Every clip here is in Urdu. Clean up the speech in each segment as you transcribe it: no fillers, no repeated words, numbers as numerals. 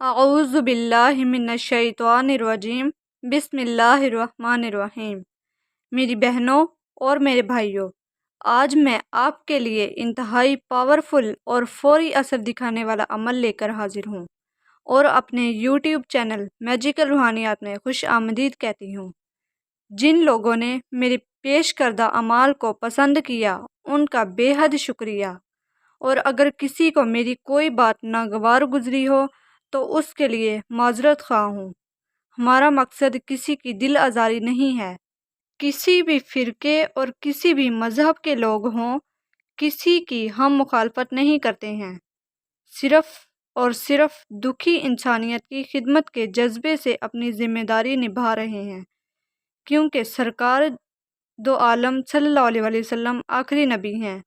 اعوذ باللہ من الشیطان الرجیم بسم اللہ الرحمن الرحیم۔ میری بہنوں اور میرے بھائیوں، آج میں آپ کے لیے انتہائی پاورفل اور فوری اثر دکھانے والا عمل لے کر حاضر ہوں اور اپنے یوٹیوب چینل میجیکل روحانیات میں خوش آمدید کہتی ہوں۔ جن لوگوں نے میرے پیش کردہ اعمال کو پسند کیا ان کا بے حد شکریہ، اور اگر کسی کو میری کوئی بات ناگوار گزری ہو تو اس کے لیے معذرت خواہ ہوں۔ ہمارا مقصد کسی کی دل آزاری نہیں ہے۔ کسی بھی فرقے اور کسی بھی مذہب کے لوگ ہوں، کسی کی ہم مخالفت نہیں کرتے ہیں، صرف اور صرف دکھی انسانیت کی خدمت کے جذبے سے اپنی ذمہ داری نبھا رہے ہیں، کیونکہ سرکار دو عالم صلی اللہ علیہ وسلم آخری نبی ہیں۔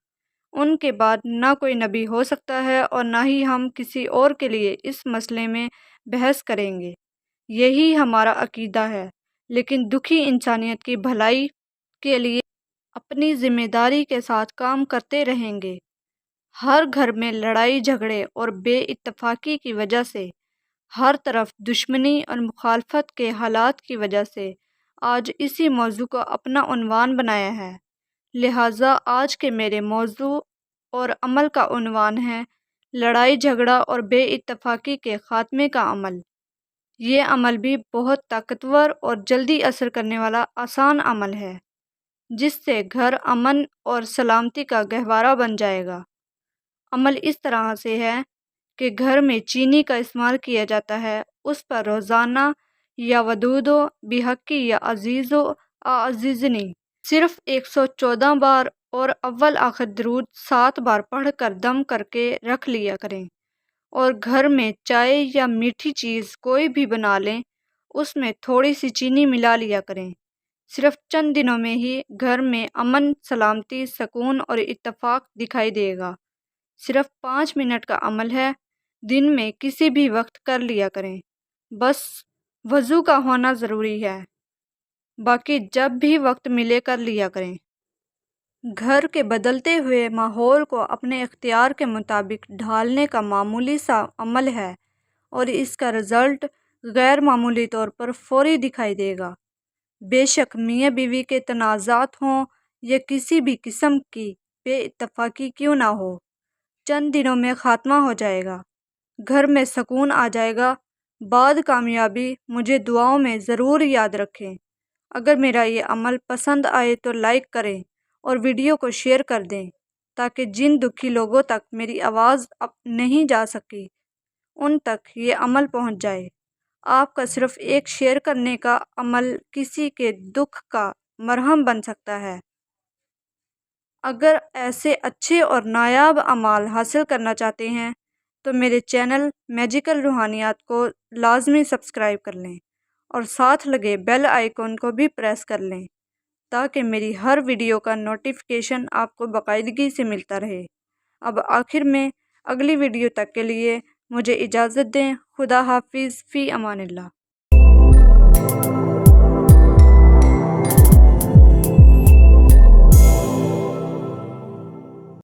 ان کے بعد نہ کوئی نبی ہو سکتا ہے اور نہ ہی ہم کسی اور کے لیے اس مسئلے میں بحث کریں گے۔ یہی ہمارا عقیدہ ہے، لیکن دکھی انسانیت کی بھلائی کے لیے اپنی ذمہ داری کے ساتھ کام کرتے رہیں گے۔ ہر گھر میں لڑائی جھگڑے اور بے اتفاقی کی وجہ سے، ہر طرف دشمنی اور مخالفت کے حالات کی وجہ سے آج اسی موضوع کو اپنا عنوان بنایا ہے۔ لہٰذا آج کے میرے موضوع اور عمل کا عنوان ہے لڑائی جھگڑا اور بے اتفاقی کے خاتمے کا عمل۔ یہ عمل بھی بہت طاقتور اور جلدی اثر کرنے والا آسان عمل ہے، جس سے گھر امن اور سلامتی کا گہوارہ بن جائے گا۔ عمل اس طرح سے ہے کہ گھر میں چینی کا استعمال کیا جاتا ہے، اس پر روزانہ یا ودودو بحقی یا عزیزو عزیزنی صرف 114 بار اور اول آخر درود 7 بار پڑھ کر دم کر کے رکھ لیا کریں، اور گھر میں چائے یا میٹھی چیز کوئی بھی بنا لیں، اس میں تھوڑی سی چینی ملا لیا کریں۔ صرف چند دنوں میں ہی گھر میں امن، سلامتی، سکون اور اتفاق دکھائی دے گا۔ صرف 5 منٹ کا عمل ہے، دن میں کسی بھی وقت کر لیا کریں، بس وضو کا ہونا ضروری ہے، باقی جب بھی وقت ملے کر لیا کریں۔ گھر کے بدلتے ہوئے ماحول کو اپنے اختیار کے مطابق ڈھالنے کا معمولی سا عمل ہے، اور اس کا رزلٹ غیر معمولی طور پر فوری دکھائی دے گا۔ بے شک میاں بیوی کے تنازعات ہوں یا کسی بھی قسم کی بے اتفاقی کیوں نہ ہو، چند دنوں میں خاتمہ ہو جائے گا، گھر میں سکون آ جائے گا۔ بعد کامیابی مجھے دعاؤں میں ضرور یاد رکھیں۔ اگر میرا یہ عمل پسند آئے تو لائک کریں اور ویڈیو کو شیئر کر دیں، تاکہ جن دکھی لوگوں تک میری آواز اب نہیں جا سکی ان تک یہ عمل پہنچ جائے۔ آپ کا صرف ایک شیئر کرنے کا عمل کسی کے دکھ کا مرہم بن سکتا ہے۔ اگر ایسے اچھے اور نایاب اعمال حاصل کرنا چاہتے ہیں تو میرے چینل میجیکل روحانیات کو لازمی سبسکرائب کر لیں اور ساتھ لگے بیل آئیکن کو بھی پریس کر لیں، تاکہ میری ہر ویڈیو کا نوٹیفیکیشن آپ کو باقاعدگی سے ملتا رہے۔ اب آخر میں اگلی ویڈیو تک کے لیے مجھے اجازت دیں۔ خدا حافظ، فی امان اللہ۔